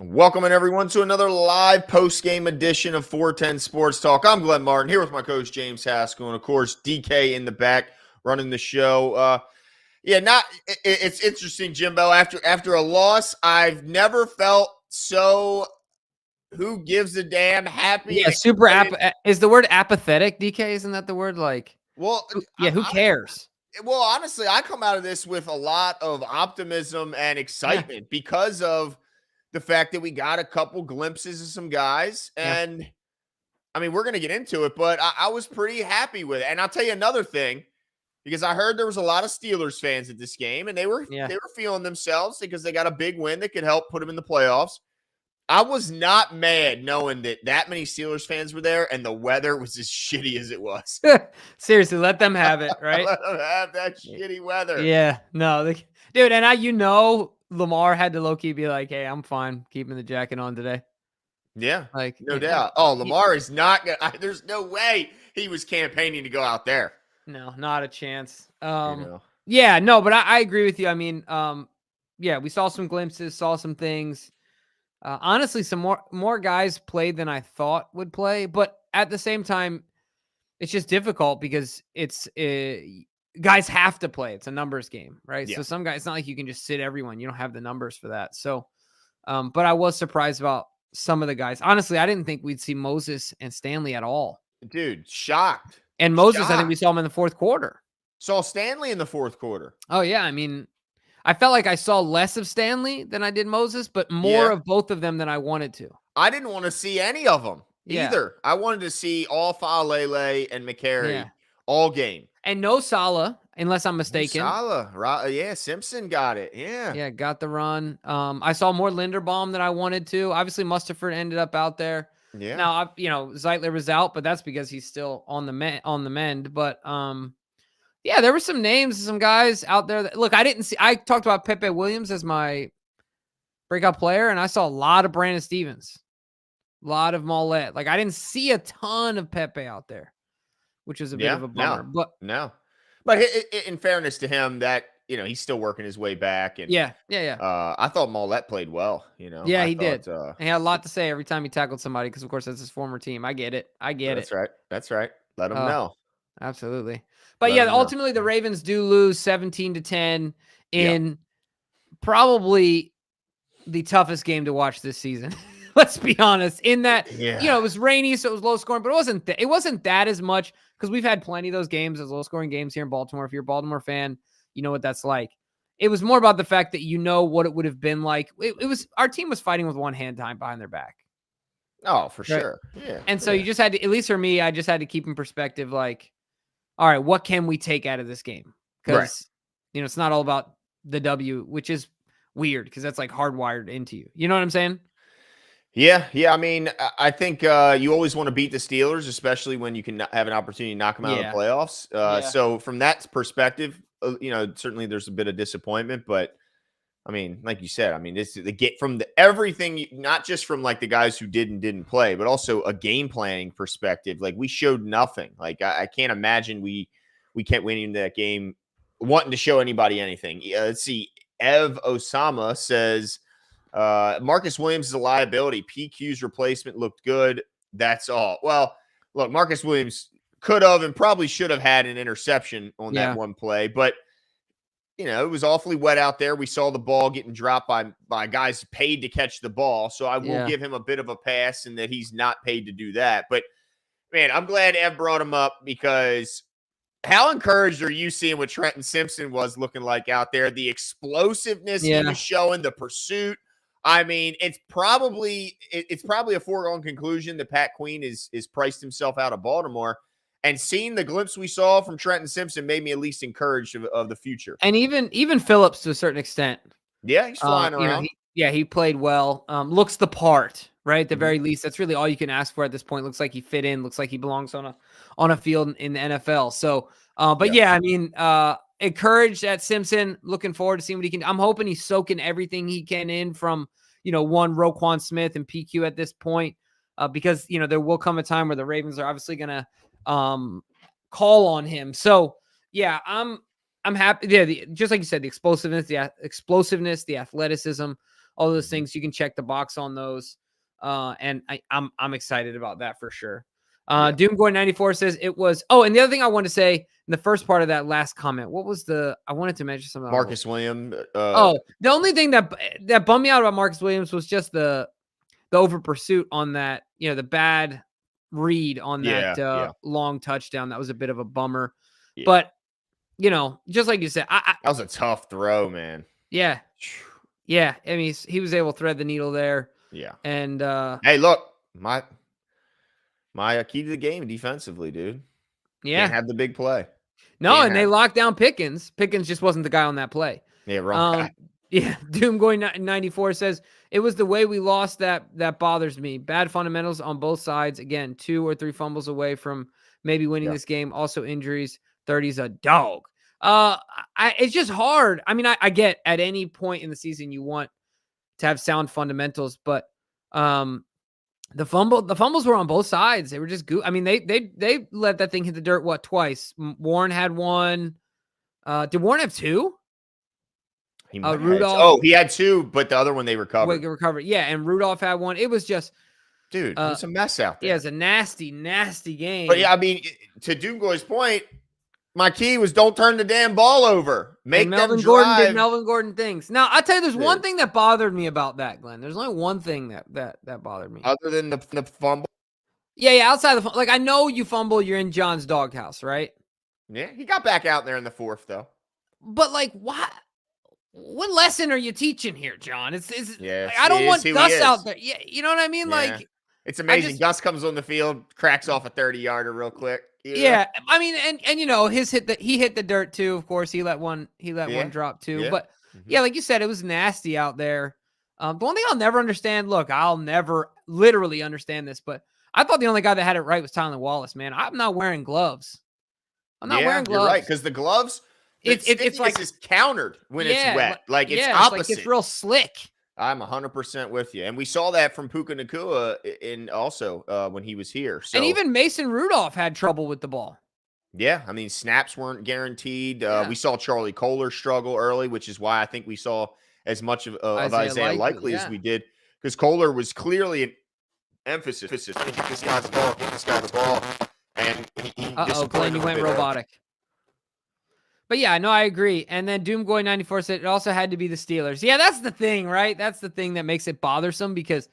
Welcoming everyone to another live post-game edition of 410 Sports Talk. I'm Glenn Martin here with my coach James Haskell, and of course DK in the back running the show. It's interesting, Jimbo. After a loss, I've never felt so who gives a damn happy. Yeah, is the word apathetic, DK? Isn't that the word? Who cares? Well, honestly, I come out of this with a lot of optimism and excitement because of the fact that we got a couple glimpses of some guys. And I mean, we're going to get into it, but I was pretty happy with it. And I'll tell you another thing, because I heard there was a lot of Steelers fans at this game, and they were feeling themselves because they got a big win that could help put them in the playoffs. I was not mad knowing that many Steelers fans were there and the weather was as shitty as it was. Seriously, let them have it, right? Let them have that shitty weather. Yeah, no, dude, and Lamar had to low-key be like, hey, I'm fine keeping the jacket on today. Yeah, no doubt. Oh, Lamar is not going to – there's no way he was campaigning to go out there. No, not a chance. Yeah, no, but I agree with you. I mean, we saw some glimpses, saw some things. Honestly, some more guys played than I thought would play, but at the same time, it's just difficult because guys have to play. It's a numbers game, right? Yeah. So some guys, it's not like you can just sit everyone. You don't have the numbers for that. So, but I was surprised about some of the guys. Honestly, I didn't think we'd see Moses and Stanley at all. Dude, shocked. And Moses, I think we saw him in the fourth quarter. Saw Stanley in the fourth quarter. Oh, yeah. I mean, I felt like I saw less of Stanley than I did Moses, but more of both of them than I wanted to. I didn't want to see any of them either. I wanted to see all Faalele and McCary all game. And no Salah, unless I'm mistaken. No Salah, yeah, Simpson got it. Yeah, got the run. I saw more Linderbaum than I wanted to. Obviously, Mustipher ended up out there. Yeah. Now, Zeitler was out, but that's because he's still on the mend. But there were some names, some guys out there that I talked about Pepe Williams as my breakout player, and I saw a lot of Brandon Stevens, a lot of Mollett. I didn't see a ton of Pepe out there, which is a bit of a bummer. But in fairness to him, that he's still working his way back. And I thought Mollett played well. He did. He had a lot to say every time he tackled somebody because, of course, that's his former team. I get it. That's right. Let him know. Absolutely. But ultimately the Ravens do lose 17-10 in probably the toughest game to watch this season. Let's be honest. In that, it was rainy, so it was low scoring, but it wasn't that as much because we've had plenty of those games as low scoring games here in Baltimore. If you're a Baltimore fan, you know what that's like. It was more about the fact that what it would have been like. It was our team was fighting with one hand tied behind their back. Oh, for sure. Yeah. And so you just had to, at least for me, I just had to keep in perspective, all right, what can we take out of this game? Because, it's not all about the W, which is weird because that's hardwired into you. You know what I'm saying? Yeah. I mean, I think you always want to beat the Steelers, especially when you can have an opportunity to knock them out of the playoffs. So from that perspective, certainly there's a bit of disappointment, but I mean, like you said, this is the get from everything, not just from the guys who didn't play, but also a game planning perspective. We showed nothing. I can't imagine we kept winning that game wanting to show anybody anything. Let's see. Ev Osama says Marcus Williams is a liability. PQ's replacement looked good. That's all. Well, look, Marcus Williams could have and probably should have had an interception on that one play, but it was awfully wet out there. We saw the ball getting dropped by guys paid to catch the ball. So I will give him a bit of a pass in that he's not paid to do that. But, man, I'm glad Ev brought him up because how encouraged are you seeing what Trenton Simpson was looking like out there? The explosiveness he was showing, the pursuit. I mean, it's probably a foregone conclusion that Pat Queen is priced himself out of Baltimore. And seeing the glimpse we saw from Trenton Simpson made me at least encouraged of the future. And even Phillips to a certain extent. Yeah, he's flying around. He played well. Looks the part, right? At the very least, that's really all you can ask for at this point. Looks like he fit in. Looks like he belongs on a field in the NFL. So, encouraged at Simpson. Looking forward to seeing what he can. I'm hoping he's soaking everything he can in from Roquan Smith and PQ at this point, because there will come a time where the Ravens are obviously going to call on him. So I'm I'm happy. Yeah, just like you said, the explosiveness, the athleticism, all those things. You can check the box on those, and I'm excited about that for sure. Doomgoy 94 says it was. Oh, and the other thing I wanted to say in the first part of that last comment, what was I wanted to mention something. Marcus Williams. The only thing that bummed me out about Marcus Williams was just the over pursuit on that. The bad read on that long touchdown. That was a bit of a bummer, but. Just like you said, that was a tough throw, man. Yeah. Yeah. I mean, he was able to thread the needle there. Yeah. And hey, look, my key to the game defensively, dude. Yeah. Can't have the big play. No, they locked down Pickens. Pickens just wasn't the guy on that play. Yeah, wrong guy. Yeah. Doomgoy 94 says it was the way we lost that bothers me. Bad fundamentals on both sides. Again, 2 or 3 fumbles away from maybe winning this game. Also injuries. 30's a dog. It's just hard. I mean, I get at any point in the season you want to have sound fundamentals, but the fumbles were on both sides. They were just good. I mean, they let that thing hit the dirt twice. Warren had one. Did Warren have 2? Rudolph. He had 2, but the other one they recovered. Yeah, and Rudolph had one. It was just, dude, it was a mess out there. Yeah, it's a nasty, nasty game. But yeah, I mean, to Doomgoy's point, my key was don't turn the damn ball over. Make them drive. Melvin Gordon things. Now, I'll tell you, there's one thing that bothered me about that, Glenn. There's only one thing that bothered me. Other than the fumble? Yeah, outside the fumble. Like, I know you fumble, you're in John's doghouse, right? Yeah, he got back out there in the 4th, though. But, like, what lesson are you teaching here, John? Like, I don't want Gus out there. Yeah, you know what I mean? Yeah. Like, it's amazing. Gus comes on the field, cracks off a 30-yarder real quick. Yeah, I mean, and he hit the dirt too. Of course, he let one drop too. Yeah. But yeah, like you said, it was nasty out there. The one thing I'll never understand. Look, I'll never literally understand this, but I thought the only guy that had it right was Tylan Wallace. Man, I'm not wearing gloves. I'm not wearing gloves. You're right, because the gloves, it's like it's countered when it's wet. Like it's opposite. It's real slick. I'm 100% with you. And we saw that from Puka Nacua also when he was here. So. And even Mason Rudolph had trouble with the ball. Yeah, I mean, snaps weren't guaranteed. We saw Charlie Kohler struggle early, which is why I think we saw as much of Isaiah Likely as we did. Because Kohler was clearly an emphasis. Get this guy the ball, get this guy the ball. And Glenn, you went robotic. But yeah, no, I agree. And then Doomgoy 94 said it also had to be the Steelers. Yeah, that's the thing, right? That's the thing that makes it bothersome because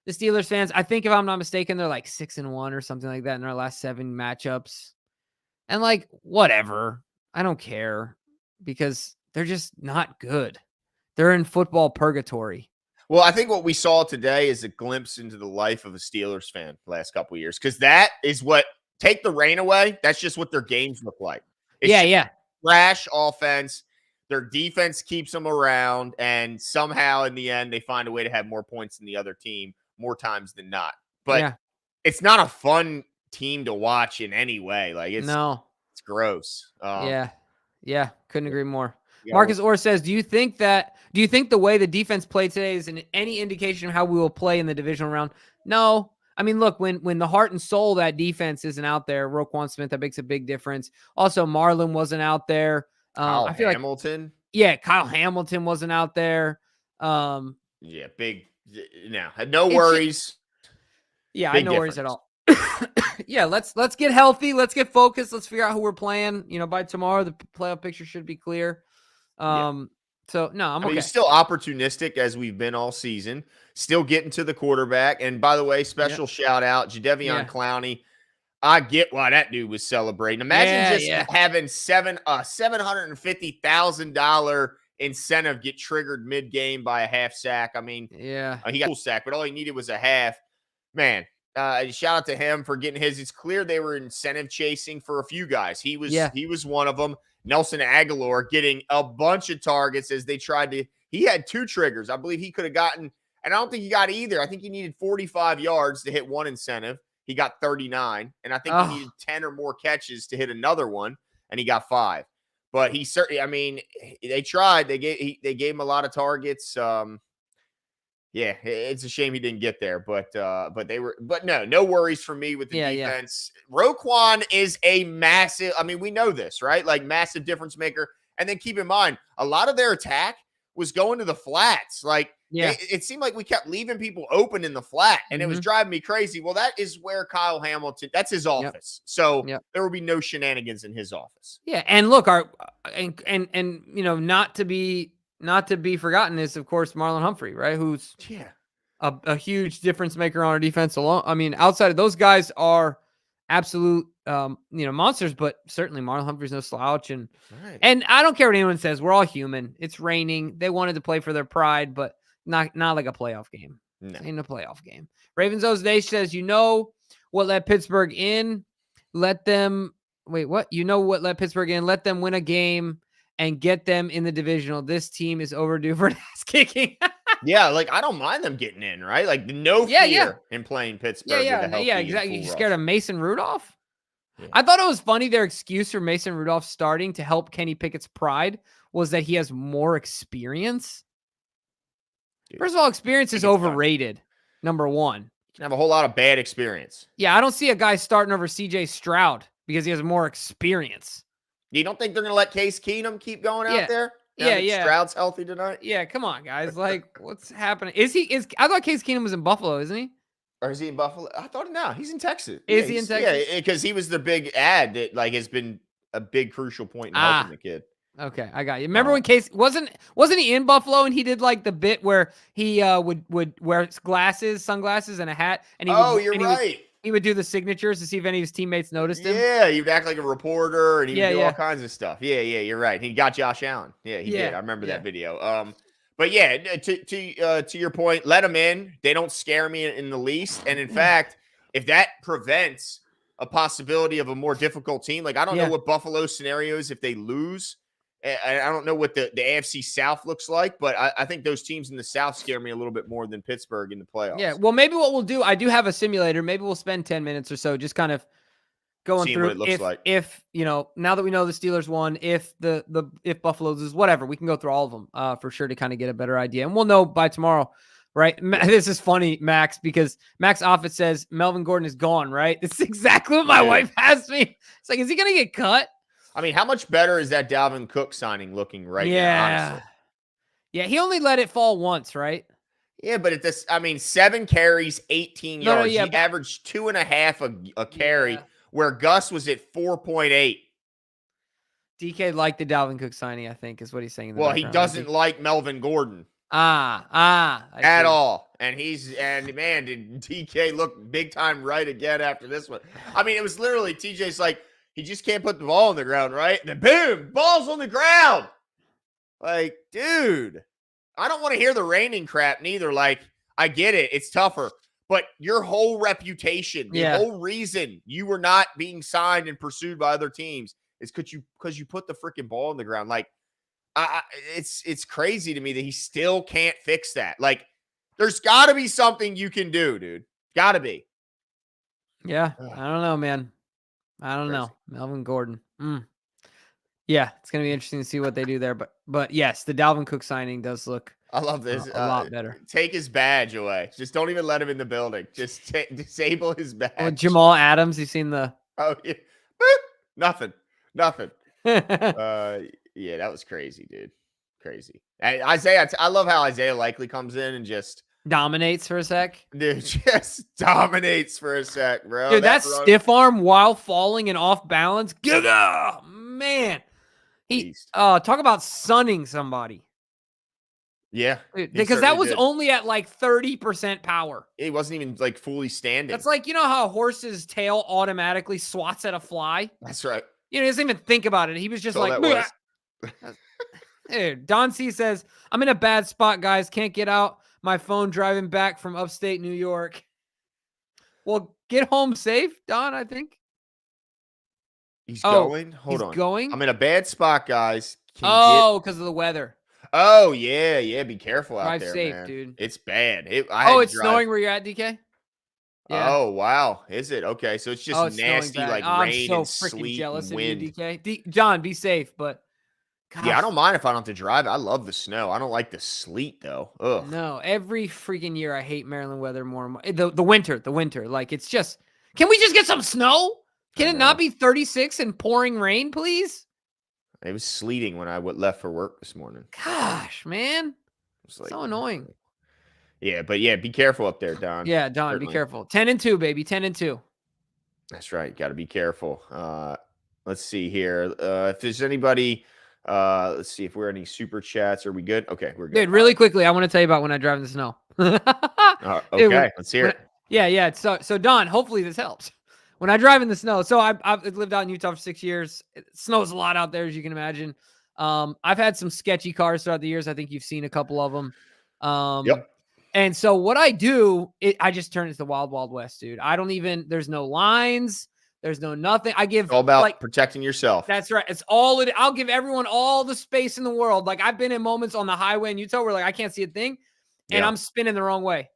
the Steelers fans, I think if I'm not mistaken, they're like 6-1 or something like that in their last 7 matchups. And like, whatever. I don't care because they're just not good. They're in football purgatory. Well, I think what we saw today is a glimpse into the life of a Steelers fan the last couple of years because that is what, take the rain away, that's just what their games look like. Yeah. Trash offense. Their defense keeps them around, and somehow in the end, they find a way to have more points than the other team more times than not. But it's not a fun team to watch in any way. Like it's gross. Yeah. Couldn't agree more. Marcus Orr says, do you think the way the defense played today is any indication of how we will play in the divisional round? No. I mean, look, when the heart and soul of that defense isn't out there, Roquan Smith, that makes a big difference. Also, Marlon wasn't out there. I feel Hamilton. Kyle Hamilton wasn't out there. Big. No, had no worries. I had no worries at all. Let's get healthy. Let's get focused. Let's figure out who we're playing. By tomorrow, the playoff picture should be clear. So, no, I'm okay. He's still opportunistic as we've been all season. Still getting to the quarterback. And by the way, special shout out, Jadeveon Clowney. I get why that dude was celebrating. Imagine having $750,000 incentive get triggered mid-game by a half sack. I mean, he got a full sack, but all he needed was a half. Man, shout out to him for getting his. It's clear they were incentive chasing for a few guys. He was one of them. Nelson Aguilar getting a bunch of targets as they tried to. He had 2 triggers. I believe he could have gotten, and I don't think he got either. I think he needed 45 yards to hit one incentive. He got 39, and I think he needed 10 or more catches to hit another one, and he got 5. But he certainly, I mean, they tried. They gave him a lot of targets. Yeah, it's a shame he didn't get there, but no worries for me with the defense. Yeah. Roquan is a massive, I mean, we know this, right? Like massive difference maker. And then keep in mind, a lot of their attack was going to the flats. Like it seemed like we kept leaving people open in the flat, and it was driving me crazy. Well, that is where Kyle Hamilton, that's his office. So there will be no shenanigans in his office. Yeah, and look, and you know, not to be forgotten is, of course, Marlon Humphrey, right? Who's a huge difference maker on our defense alone. I mean, outside of those guys are absolute monsters, but certainly Marlon Humphrey's no slouch. And I don't care what anyone says. We're all human. It's raining. They wanted to play for their pride, but not like a playoff game. No. Ain't a playoff game. Ravens Day says, what let Pittsburgh in? Let them what let Pittsburgh in? Let them win a game and get them in the divisional. This team is overdue for an ass kicking. Yeah, like I don't mind them getting in, right? Like no fear in playing Pittsburgh. Yeah, exactly. You scared of Mason Rudolph? Yeah. I thought it was funny. Their excuse for Mason Rudolph starting to help Kenny Pickett's pride was that he has more experience. Dude, first of all, experience is overrated. Number one. You can have a whole lot of bad experience. Yeah, I don't see a guy starting over CJ Stroud because he has more experience. You don't think they're going to let Case Keenum keep going out there? Stroud's healthy tonight. Yeah, come on, guys. Like, what's happening? I thought Case Keenum was in Buffalo, isn't he? Or is he in Buffalo? I thought he's in Texas. Is he in Texas? Yeah, because he was the big ad that has been a big crucial point in helping the kid. Okay, I got you. Remember when Case wasn't he in Buffalo and he did like the bit where he would wear sunglasses and a hat, and you're right. He would do the signatures to see if any of his teammates noticed him. Yeah, he'd act like a reporter, and he would do all kinds of stuff. Yeah, you're right. He got Josh Allen. Yeah, he did. I remember that video. But yeah, to your point, let them in. They don't scare me in the least. And in fact, if that prevents a possibility of a more difficult team, like I don't know what Buffalo's scenario is if they lose. I don't know what the AFC South looks like, but I think those teams in the South scare me a little bit more than Pittsburgh in the playoffs. Yeah, well, maybe what we'll do, I do have a simulator. Maybe we'll spend 10 minutes or so just kind of going through what it looks like. If now that we know the Steelers won, if Buffalo loses, whatever, we can go through all of them for sure to kind of get a better idea. And we'll know by tomorrow, right? This is funny, Max, because Max Office says Melvin Gordon is gone, right? It's exactly what my wife asked me. It's like, is he going to get cut? I mean, how much better is that Dalvin Cook signing looking right now, honestly? Yeah, he only let it fall once, right? Yeah, but 7 carries, 18 yards. He averaged 2.5 a carry, where Gus was at 4.8. DK liked the Dalvin Cook signing, I think, is what he's saying. Well, he doesn't like Melvin Gordon. At all. And man, did DK look big time right again after this one. I mean, it was literally TJ's like, he just can't put the ball on the ground, right? And then boom, ball's on the ground. Like, dude, I don't want to hear the raining crap neither. Like, I get it. It's tougher. But your whole reputation, the whole reason you were not being signed and pursued by other teams is because you put the freaking ball on the ground. Like, it's crazy to me that he still can't fix that. Like, there's got to be something you can do, dude. Got to be. Yeah, I don't know, man. I don't know. Melvin Gordon. Yeah, it's going to be interesting to see what they do there. But yes, the Dalvin Cook signing does look I love this. A lot better. Take his badge away. Just don't even let him in the building. Just disable his badge. Oh, Jamal Adams, you seen the... Oh, yeah. Boop. Nothing. Yeah, that was crazy, dude. Crazy. And Isaiah, I love how Isaiah Likely comes in and just... dominates for a sec. Dude, just dominates for a sec, bro. Dude, that stiff arm while falling and off balance. Man. Talk about sunning somebody. Yeah. Dude, because that was only at like 30% power. It wasn't even like fully standing. That's like, how a horse's tail automatically swats at a fly? That's right. He doesn't even think about it. He was just Dude, Don C says, I'm in a bad spot, guys. Can't get out my phone driving back from upstate New York. Well, get home safe, Don, I think. He's going? Hold on. Going? I'm in a bad spot, guys. Because of the weather. Oh, yeah. Be careful out there, safe, man. Dude. It's bad. It's snowing where you're at, DK? Yeah. Oh, wow. Is it? Okay, so it's just nasty, like rain I'm and so freaking sleet jealous and wind. of you, DK. John, be safe, but Gosh. Yeah, I don't mind if I don't have to drive. I love the snow. I don't like the sleet though. Ugh. No, every freaking year I hate Maryland weather more and more. The winter. Like it's just. Can we just get some snow? Can it not be 36 and pouring rain, please? It was sleeting when I left for work this morning. Gosh, man. It's like, so annoying. Yeah, but yeah, be careful up there, Don. Yeah, Don, certainly. Be careful. 10-2, baby. 10-2. That's right. Got to be careful. Let's see here. If there's anybody, let's see if we're any super chats. Are we good? Okay, we're good. Dude, really quickly, I want to tell you about when I drive in the snow. Okay, let's hear it. Yeah. So Don, hopefully this helps. When I drive in the snow, so I've lived out in Utah for 6 years. It snows a lot out there, as you can imagine. I've had some sketchy cars throughout the years. I think you've seen a couple of them. Yep. And so what I do, I just turn it to the wild, wild west, dude. There's no lines. There's no nothing. It's all about protecting yourself. That's right. I'll give everyone all the space in the world. Like I've been in moments on the highway in Utah where like I can't see a thing and I'm spinning the wrong way.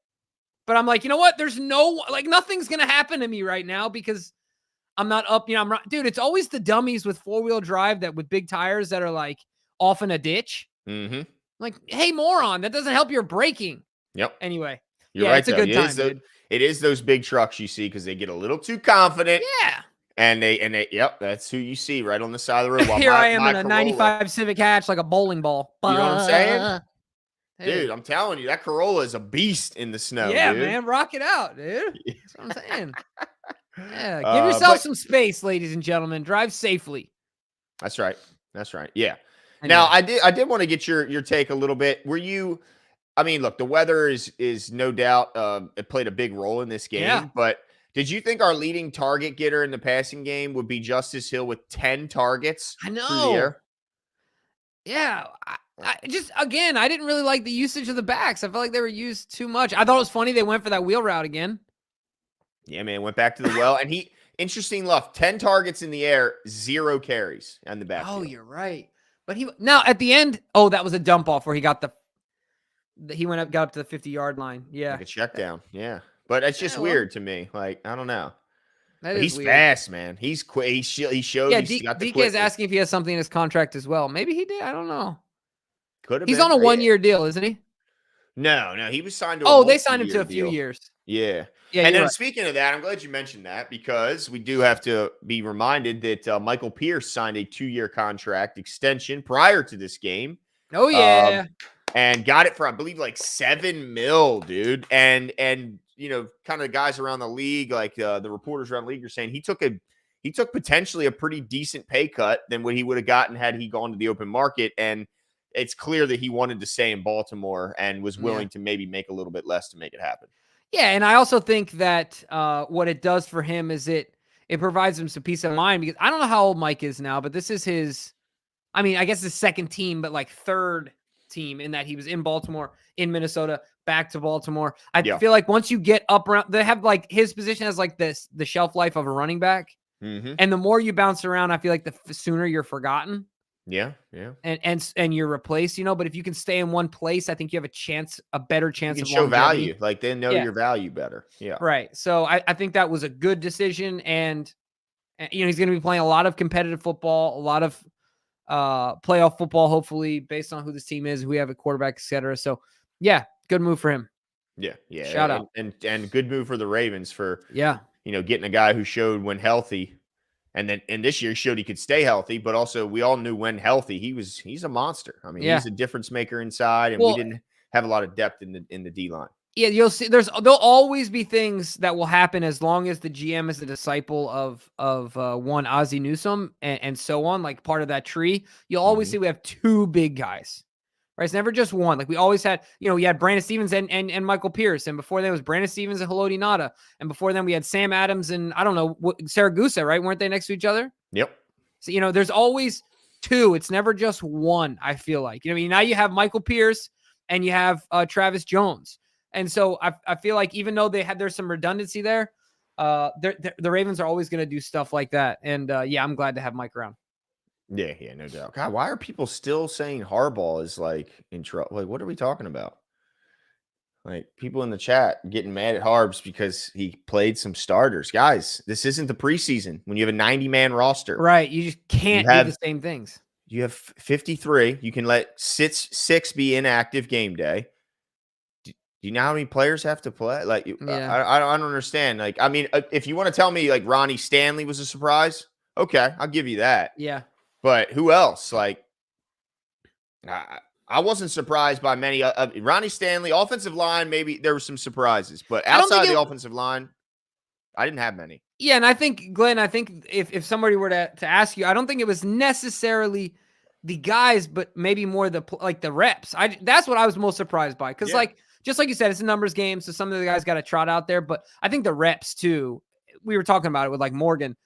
But I'm like, you know what? There's nothing's going to happen to me right now because I'm not up, dude, it's always the dummies with 4-wheel drive with big tires that are like off in a ditch. Mm-hmm. Like, hey, moron, that doesn't help your braking. Yep. Anyway, you're right. It's a good time, dude. It is those big trucks you see because they get a little too confident. Yeah. And yep, that's who you see right on the side of the road. Here I am in a 95 Civic hatch like a bowling ball. You know what I'm saying? Dude, I'm telling you, that Corolla is a beast in the snow. Yeah, dude. Man, rock it out, dude. That's what I'm saying. Yeah, give yourself some space, ladies and gentlemen. Drive safely. That's right. Yeah. Anyway. Now, I did want to get your take a little bit. I mean, look, the weather is no doubt it played a big role in this game, but did you think our leading target getter in the passing game would be Justice Hill with 10 targets? I know. Through the air? Yeah. I didn't really like the usage of the backs. I felt like they were used too much. I thought it was funny they went for that wheel route again. Yeah, man, went back to the well. And interesting enough, 10 targets in the air, 0 carries on the back. Oh, you're right. But now at the end, that was a dump off where he got got up to the 50-yard line. Yeah. Like a check down. Yeah. But it's just weird to me. Like, I don't know. He's weird. Fast, man. He's quick. He showed. Yeah, DK is asking if he has something in his contract as well. Maybe he did. I don't know. Could have. He's on a 1-year deal, isn't he? No. He was signed to. They signed him to a few years. Yeah. And then speaking of that, I'm glad you mentioned that because we do have to be reminded that Michael Pierce signed a 2-year contract extension prior to this game. Oh yeah. And got it for, I believe, like $7 million, dude. And kind of guys around the league, like the reporters around the league are saying he took potentially a pretty decent pay cut than what he would have gotten had he gone to the open market. And it's clear that he wanted to stay in Baltimore and was willing to maybe make a little bit less to make it happen. Yeah, and I also think that what it does for him is it provides him some peace of mind because I don't know how old Mike is now, but this is his, I guess his second team, but like third team in that he was in Baltimore, in Minnesota, back to Baltimore. I feel like once you get up around, they have like his position has like the shelf life of a running back. Mm-hmm. And the more you bounce around, I feel like the sooner you're forgotten. Yeah. And you're replaced, but if you can stay in one place, I think you have a better chance you of show value. Like they know your value better. Yeah. Right. So I think that was a good decision. And he's going to be playing a lot of competitive football, a lot of playoff football, hopefully based on who this team is, who we have a quarterback, etc. So yeah, good move for him. Yeah. Shout out. And good move for the Ravens for, getting a guy who showed when healthy. And then this year showed he could stay healthy, but also we all knew when healthy he's a monster. He's a difference maker inside, and we didn't have a lot of depth in the D line. Yeah, you'll see. There'll always be things that will happen as long as the GM is a disciple of one Ozzie Newsome and so on, like part of that tree. You'll always see we have 2 big guys. Right? It's never just one. Like we always had, we had Brandon Stevens and Michael Pierce. And before that it was Brandon Stevens and Haloti Ngata. And before then we had Sam Adams and I don't know, Saragusa, right? Weren't they next to each other? Yep. So, there's always 2. It's never just one, I feel like. Now you have Michael Pierce and you have Travis Jones. And so I feel like even though there's some redundancy there, the Ravens are always going to do stuff like that. And I'm glad to have Mike around. Yeah, no doubt. God, why are people still saying Harbaugh is like in trouble? Like, what are we talking about? Like people in the chat getting mad at Harbs because he played some starters. Guys, this isn't the preseason when you have a 90-man roster. Right. You just can't do the same things. You have 53. You can let six be inactive game day. Do you know how many players have to play? Like, I don't understand. Like, I mean, if you want to tell me like Ronnie Stanley was a surprise, okay, I'll give you that. Yeah. But who else? Like, I wasn't surprised by many. Ronnie Stanley, offensive line, maybe there were some surprises, but outside the offensive line, I didn't have many. Yeah, and I think, Glenn, if somebody were to ask you, I don't think it was necessarily the guys, but maybe more the reps. That's what I was most surprised by, because just like you said, it's a numbers game, so some of the guys got to trot out there. But I think the reps too. We were talking about it with like Morgan.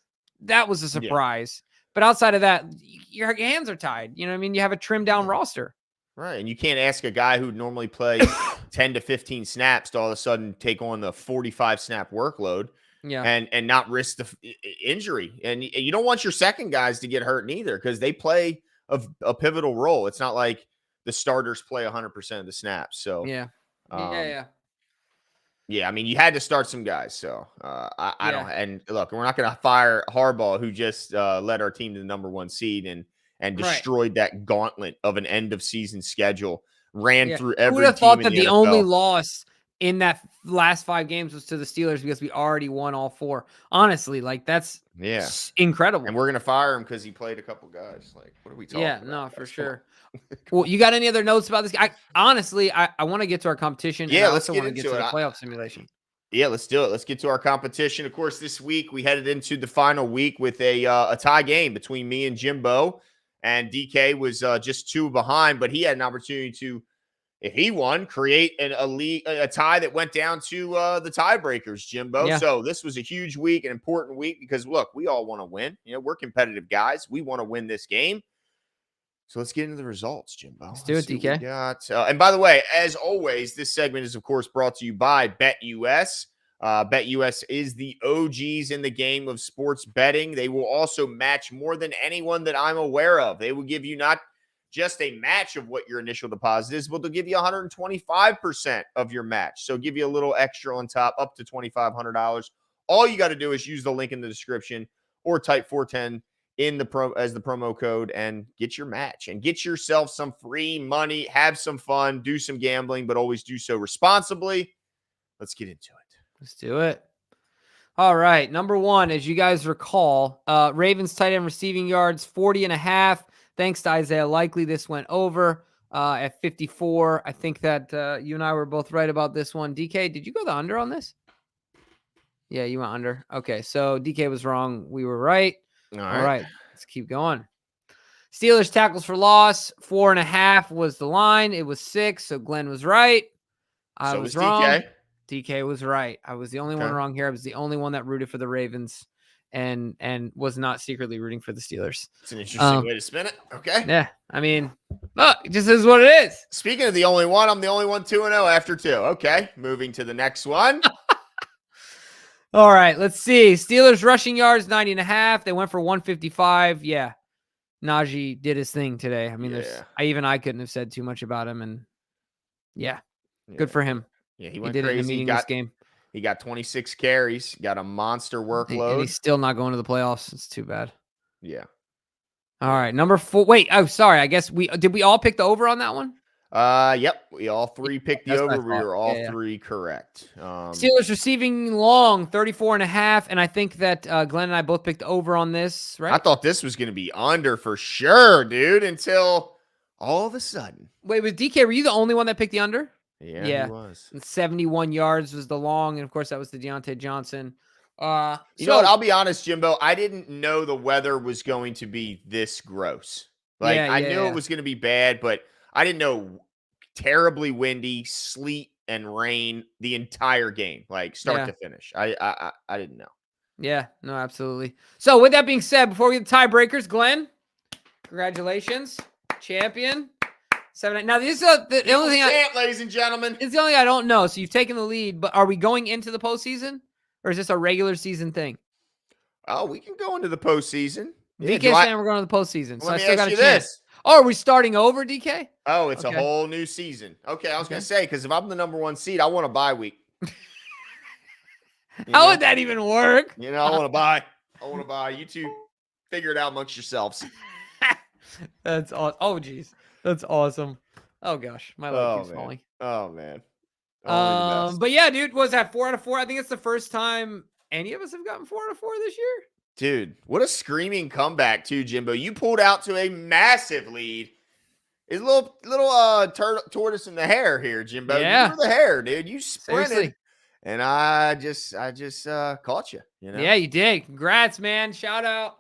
That was a surprise. Yeah. But outside of that, your hands are tied. You know what I mean? You have a trimmed down roster. Right. And you can't ask a guy who normally plays 10 to 15 snaps to all of a sudden take on the 45 snap workload. Yeah. And not risk the injury. And you don't want your second guys to get hurt neither, because they play a pivotal role. It's not like the starters play 100% of the snaps. So yeah. Yeah, I mean, you had to start some guys. So I don't. And look, we're not going to fire Harbaugh, who just led our team to the #1 seed and destroyed that gauntlet of an end of season schedule. Ran through every. Who would have thought that the NFL. only loss in that last 5 games was to the Steelers, because we already won all 4? Honestly, like, that's incredible. And we're going to fire him because he played a couple guys. Like, what are we talking about? No, for sure. Well, you got any other notes about this? Honestly, I want to get to our competition. Yeah, and let's get into the playoff simulation. Yeah, let's do it. Let's get to our competition. Of course, this week we headed into the final week with a tie game between me and Jimbo. And DK was just 2 behind, but he had an opportunity to, if he won, create a tie that went down to the tiebreakers, Jimbo. Yeah. So this was a huge week, an important week, because look, we all want to win. You know, we're competitive guys. We want to win this game. So let's get into the results, Jimbo. Let's do it, DK. And by the way, as always, this segment is, of course, brought to you by BetUS. BetUS is the OGs in the game of sports betting. They will also match more than anyone that I'm aware of. They will give you not just a match of what your initial deposit is, but they'll give you 125% of your match. So give you a little extra on top, up to $2,500. All you got to do is use the link in the description or type 410 as the promo code and get your match and get yourself some free money. Have some fun, do some gambling, but always do so responsibly. Let's get into it. Let's do it. All right. #1, as you guys recall, Ravens tight end receiving yards, 40.5. Thanks to Isaiah Likely, this went over at 54. I think that you and I were both right about this one. DK, did you go the under on this? Yeah, you went under. Okay, so DK was wrong. We were right. All right. Let's keep going. Steelers tackles for loss, 4.5 was the line. It was 6, so Glenn was right. I was wrong. DK was right. I was the only one wrong here. I was the only one that rooted for the Ravens and was not secretly rooting for the Steelers. It's an interesting way to spin it. Okay. Yeah. I mean, look, it just is what it is. Speaking of the only one, I'm the only one 2-0 after 2. Okay. Moving to the next one. All right. Let's see. Steelers rushing yards, 90.5. They went for 155. Yeah. Najee did his thing today. I mean, I couldn't have said too much about him. And good for him. Yeah, he went crazy. In a meaningless game. He got 26 carries, got a monster workload. And he's still not going to the playoffs. It's too bad. Yeah. All right, #4. Wait, sorry. I guess did we all pick the over on that one? Yep. We all 3 picked the over. We were all 3 correct. Steelers receiving long, 34.5, and I think that Glenn and I both picked over on this, right? I thought this was going to be under for sure, dude, until all of a sudden. Wait, with DK, were you the only one that picked the under? Yeah, he was. And 71 yards was the long, and of course that was the Deontay Johnson. You know what? I'll be honest, Jimbo. I didn't know the weather was going to be this gross. Like, I knew it was going to be bad, but I didn't know terribly windy, sleet, and rain the entire game, like start to finish. I didn't know. Yeah, no, absolutely. So with that being said, before we get the tiebreakers, Glenn, congratulations, champion. 7. Now this is the only thing, ladies and gentlemen. It's the only thing I don't know. So you've taken the lead, but are we going into the postseason, or is this a regular season thing? Oh, we can go into the postseason. DK saying we're going to the postseason, so I still got a chance. This. Oh, are we starting over, DK? Oh, it's a whole new season. Okay, I was going to say, because if I'm the #1 seed, I want a bye week. How would that even work? I want to buy. You two figure it out amongst yourselves. That's awesome. Oh, geez. That's awesome. Oh, gosh. My leg keeps falling. Oh, man. Only the best. But yeah, dude, was that 4 out of 4? I think it's the first time any of us have gotten 4 out of 4 this year. Dude, what a screaming comeback, too, Jimbo. You pulled out to a massive lead. It's a little tortoise in the hare here, Jimbo. Yeah. You were the hare, dude. You sprinted. Seriously. And I just caught you, you know? Yeah, you did. Congrats, man. Shout out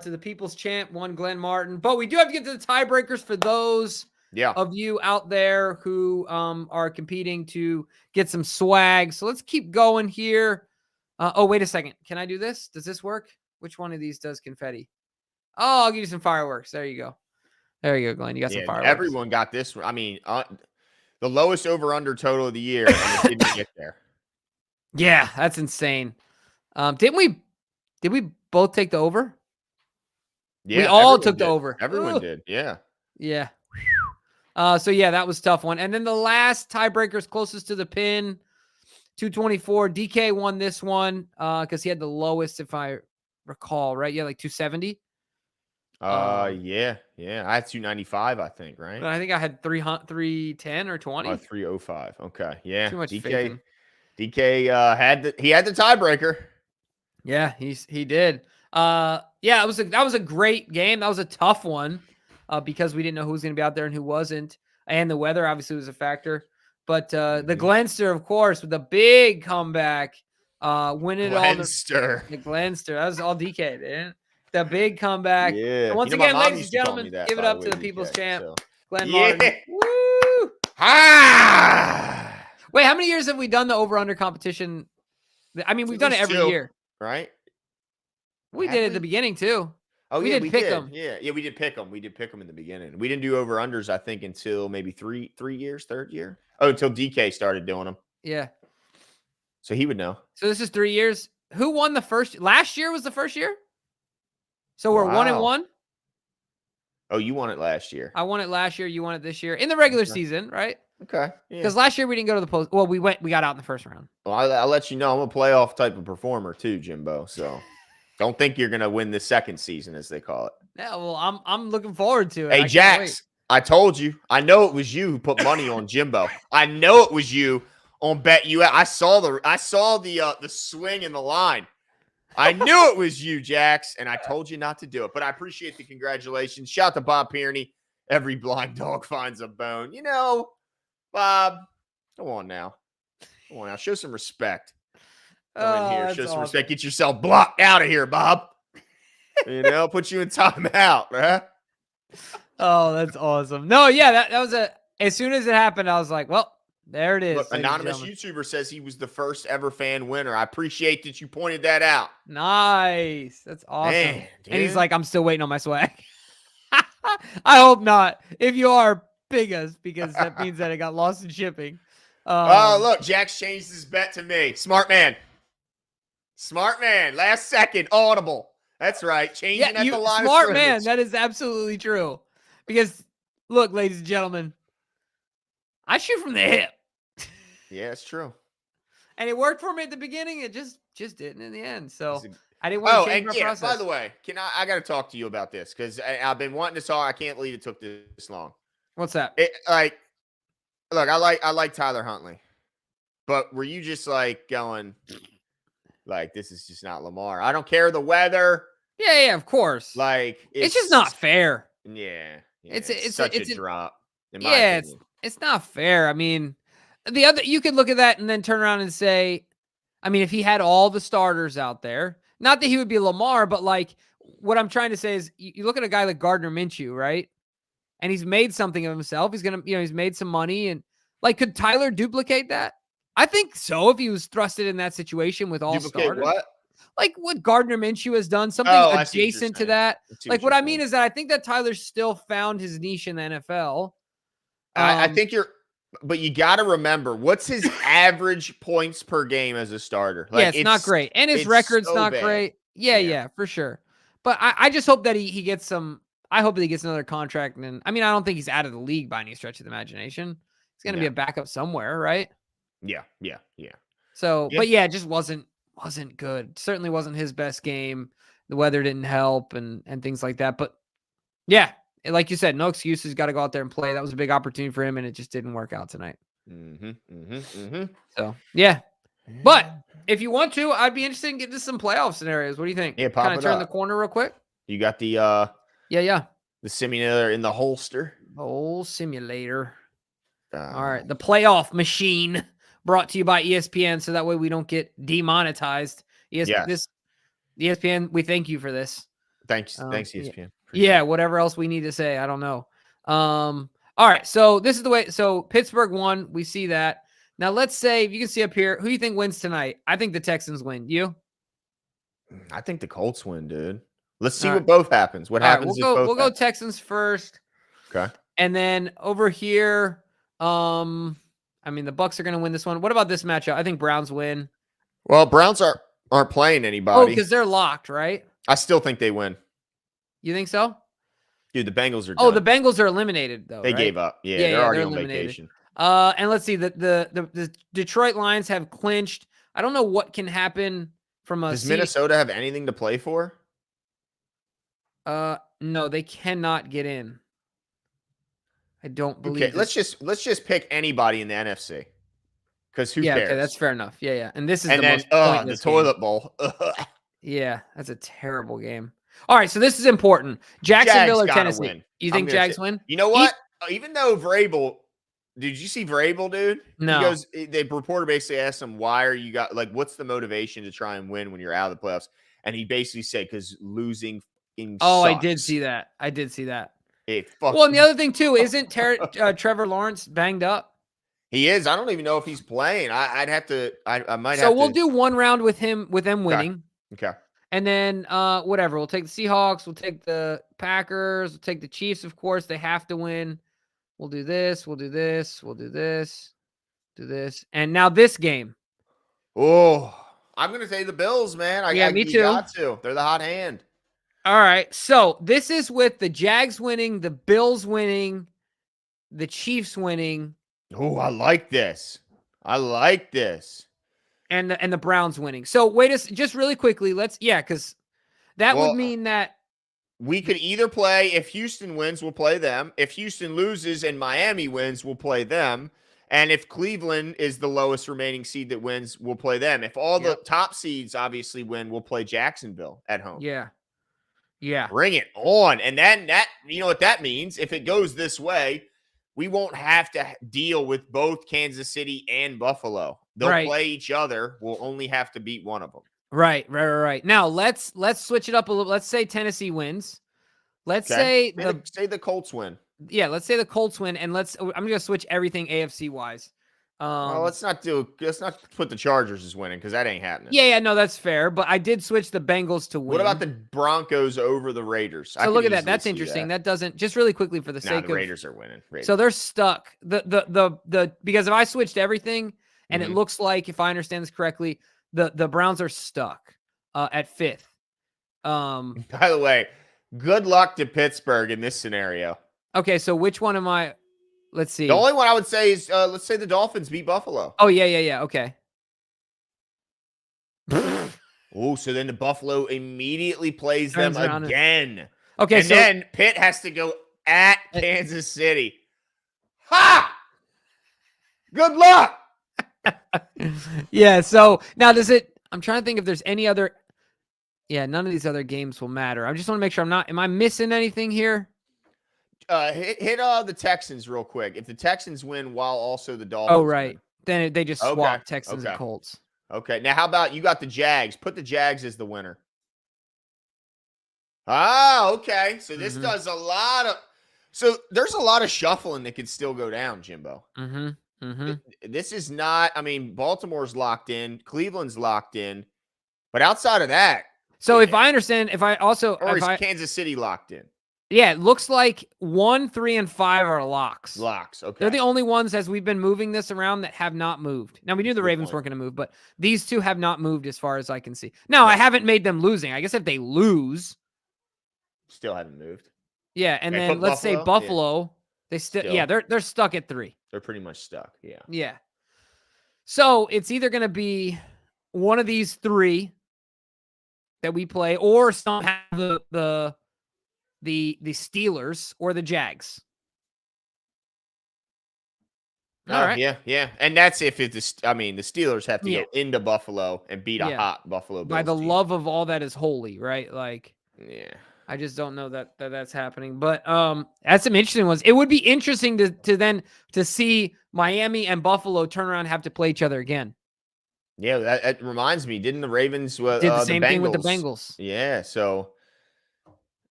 to the People's Champ, one Glenn Martin. But we do have to get to the tiebreakers for those of you out there who are competing to get some swag. So let's keep going here. Oh, wait a second. Can I do this? Does this work? Which one of these does confetti? Oh, I'll give you some fireworks. There you go. There you go, Glenn. You got some fireworks. Everyone got this one. I mean, the lowest over-under total of the year, and it didn't get there. Yeah, that's insane. Didn't we both take the over? Yeah, we all took the over. Everyone did. Yeah. Yeah. So yeah, that was a tough one. And then the last tiebreakers closest to the pin, 224. DK won this one because he had the lowest, if I recall, right? Yeah, like 270. Yeah. I had 295, I think, right? I think I had 310 or 20. 305. Okay. Yeah. Too much DK had the tiebreaker. Yeah, he did. Yeah, that was a great game. That was a tough one because we didn't know who was going to be out there and who wasn't, and the weather obviously was a factor. But the Glenster, of course, with the big comeback, winning it all. The Glenster, that was all DK, dude. The big comeback. Yeah. And once again, ladies and gentlemen, give it up to the People's Champ, Glenn Martin. Woo! Wait, how many years have we done the over-under competition? I mean, we've done it every year. Right? We did it at the beginning, too. Oh, we did pick them. Yeah, we did pick them. We did pick them in the beginning. We didn't do over-unders, I think, until maybe third year. Oh, until DK started doing them. Yeah. So he would know. So this is 3 years. Who won the first? Last year was the first year? So we're 1-1? Oh, you won it last year. I won it last year. You won it this year. In the regular season, right? Okay. Because last year we didn't go to the post. Well, we got out in the first round. Well, I'll let you know. I'm a playoff type of performer too, Jimbo. So don't think you're gonna win the second season, as they call it. Yeah, well, I'm looking forward to it. Hey, Jax, I told you. I know it was you who put money on Jimbo. I know it was you on BetUS. I saw the swing in the line. I knew it was you, Jax, and I told you not to do it. But I appreciate the congratulations. Shout out to Bob Pierney. Every blind dog finds a bone. You know, Bob, come on now. Show some respect. Come in here, show some respect. Get yourself blocked out of here, Bob. You know, put you in timeout, right? Oh, that's awesome. No, yeah, that was as soon as it happened, I was like, well, there it is. Look, anonymous YouTuber says he was the first ever fan winner. I appreciate that you pointed that out. Nice. That's awesome. Man, and he's like, I'm still waiting on my swag. I hope not. If you are, ping us, because that means that it got lost in shipping. Look, Jax changed his bet to me. Smart man. Last second, audible. That's right. Changing at the line of smart man. That is absolutely true. Because, look, ladies and gentlemen, I shoot from the hip. Yeah, it's true. And it worked for me at the beginning. It just didn't in the end. So I didn't want to change my process. By the way, I got to talk to you about this because I've been wanting to talk. I can't believe it took this long. What's that? Look, I like Tyler Huntley, but were you just like going like this is just not Lamar? I don't care the weather. Yeah, of course. Like it's just not fair. Yeah. It's such a drop. In my opinion. It's not fair. I mean, you could look at that and then turn around and say, I mean, if he had all the starters out there, not that he would be Lamar, but like what I'm trying to say is you look at a guy like Gardner Minshew, right? And he's made something of himself. He's going to, he's made some money. And like, could Tyler duplicate that? I think so. If he was thrusted in that situation with all starters. What? Like what Gardner Minshew has done, something adjacent to that. Like what I mean is that I think that Tyler still found his niche in the NFL. I think but you got to remember, what's his average points per game as a starter? Like, it's not great. And his record's not great. Yeah, for sure. But I just hope that he gets I hope that he gets another contract. And I mean, I don't think he's out of the league by any stretch of the imagination. He's going to be a backup somewhere, right? Yeah. So, but yeah, it just wasn't good. Certainly wasn't his best game. The weather didn't help and things like that. But yeah, like you said, no excuses. Got to go out there and play. That was a big opportunity for him, and it just didn't work out tonight. So, yeah. But if you want to, I'd be interested in getting to some playoff scenarios. What do you think? Yeah, pop kind it of turn up. the corner real quick. You got the the simulator in the holster. Whole simulator. All right, the playoff machine brought to you by ESPN, so that way we don't get demonetized. ESPN, we thank you for this. Thanks, ESPN. Yeah, whatever else we need to say, I don't know. All right, so this is the way. So Pittsburgh won. We see that. Now let's say, if you can see up here, who do you think wins tonight? I think the Texans win. You? I think the Colts win, dude. Let's see what both happens. What happens? We'll go Texans first. Okay. And then over here, I mean, the Bucs are going to win this one. What about this matchup? I think Browns win. Well, Browns aren't playing anybody. Oh, because they're locked, right? I still think they win. You think so? Dude, the Bengals are done. Oh, the Bengals are eliminated, though. They gave up. Yeah, they're already on vacation. And let's see. The Detroit Lions have clinched. I don't know what can happen from a. Does Minnesota have anything to play for? No, they cannot get in. I don't believe. Okay, let's just pick anybody in the NFC. Because who cares? Okay, that's fair enough. Yeah. And this is the toilet bowl. Yeah, that's a terrible game. All right, so this is important. Jacksonville or Tennessee? Win. You think Jags win? You know what? Even though Vrabel, did you see Vrabel, dude? No. He goes, the reporter basically asked him, what's the motivation to try and win when you're out of the playoffs? And he basically said, because losing sucks. I did see that. And the other thing, too, isn't Trevor Lawrence banged up? He is. I don't even know if he's playing. I might have to. So we'll do one round with them winning. Okay. And then whatever. We'll take the Seahawks. We'll take the Packers. We'll take the Chiefs, of course. They have to win. We'll do this. We'll do this. We'll do this. Do this. And now this game. Oh, I'm going to say the Bills, man. Me too. Got to. They're the hot hand. All right. So this is with the Jags winning, the Bills winning, the Chiefs winning. Oh, I like this. And the Browns winning. So just really quickly, because that would mean that we could either play, if Houston wins, we'll play them. If Houston loses and Miami wins, we'll play them. And if Cleveland is the lowest remaining seed that wins, we'll play them. If all the top seeds obviously win, we'll play Jacksonville at home. Yeah. Bring it on. And then you know what that means? If it goes this way, we won't have to deal with both Kansas City and Buffalo. They'll play each other. We'll only have to beat one of them. Right. Now let's switch it up a little. Let's say Tennessee wins. Let's say the Colts win. Yeah, let's say the Colts win, and I'm gonna switch everything AFC wise. Well, let's not put the Chargers as winning because that ain't happening. Yeah, no, that's fair. But I did switch the Bengals to win. What about the Broncos over the Raiders? So look at that. That's interesting. That doesn't, just really quickly for the sake of the Raiders are winning. So they're stuck. Because if I switched everything, and it looks like, if I understand this correctly, the Browns are stuck at 5th. By the way, good luck to Pittsburgh in this scenario. Okay, so which one am I? Let's see. The only one I would say is, let's say the Dolphins beat Buffalo. Oh, yeah. Okay. Oh, so then the Buffalo immediately plays them again. Okay, and then Pitt has to go at Kansas City. Ha! Good luck! Yeah, so now I'm trying to think if there's any other. Yeah, none of these other games will matter. I just want to make sure am I missing anything here? Hit the Texans real quick. If the Texans win while also the Dolphins win. Then they just swap Texans and Colts. Okay. Now, how about you got the Jags? Put the Jags as the winner. Ah, okay. So this does a lot of – so there's a lot of shuffling that could still go down, Jimbo. This is not – I mean, Baltimore's locked in. Cleveland's locked in. But outside of that – So if I understand, is Kansas City locked in? Yeah, it looks like 1, 3, and 5 are locks. Okay. They're the only ones, as we've been moving this around, that have not moved. Now, we knew the Ravens weren't going to move, but these two have not moved as far as I can see. Now, I haven't made them losing. I guess if they lose. Still haven't moved. Yeah, and then let's say Buffalo. They they're stuck at 3. They're pretty much stuck, yeah. Yeah. So it's either going to be one of these 3 that we play, or some have the the Steelers or the Jags. All right. Yeah. And that's if it's, the Steelers have to go into Buffalo and beat a hot Buffalo Bills by the team. love of all that is holy, right? Like, yeah. I just don't know that that's happening. But that's some interesting ones. It would be interesting to see Miami and Buffalo turn around and have to play each other again. Yeah, that reminds me. Didn't the Ravens did the same thing with the Bengals? Yeah. So.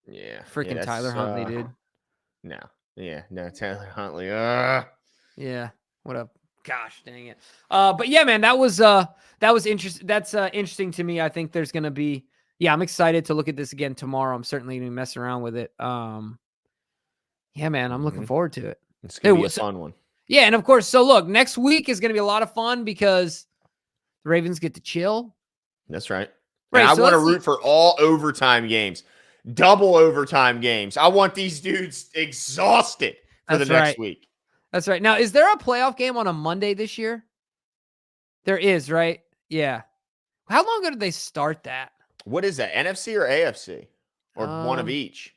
Yeah. Freaking Tyler Huntley, dude. No. Yeah. No, Tyler Huntley. Yeah. What up? Gosh, dang it. But yeah, man, that was interesting. That's interesting to me. I think there's gonna be. Yeah, I'm excited to look at this again tomorrow. I'm certainly gonna be messing around with it. Yeah, man, I'm looking forward to it. It's gonna be a fun one. Yeah, and of course, so look, next week is gonna be a lot of fun because the Ravens get to chill. That's right. And I want to root for all overtime games, double overtime games. I want these dudes exhausted for the next week. That's right. Now, is there a playoff game on a Monday this year? There is, right? Yeah. How long ago did they start that? What is that? NFC or AFC? Or one of each?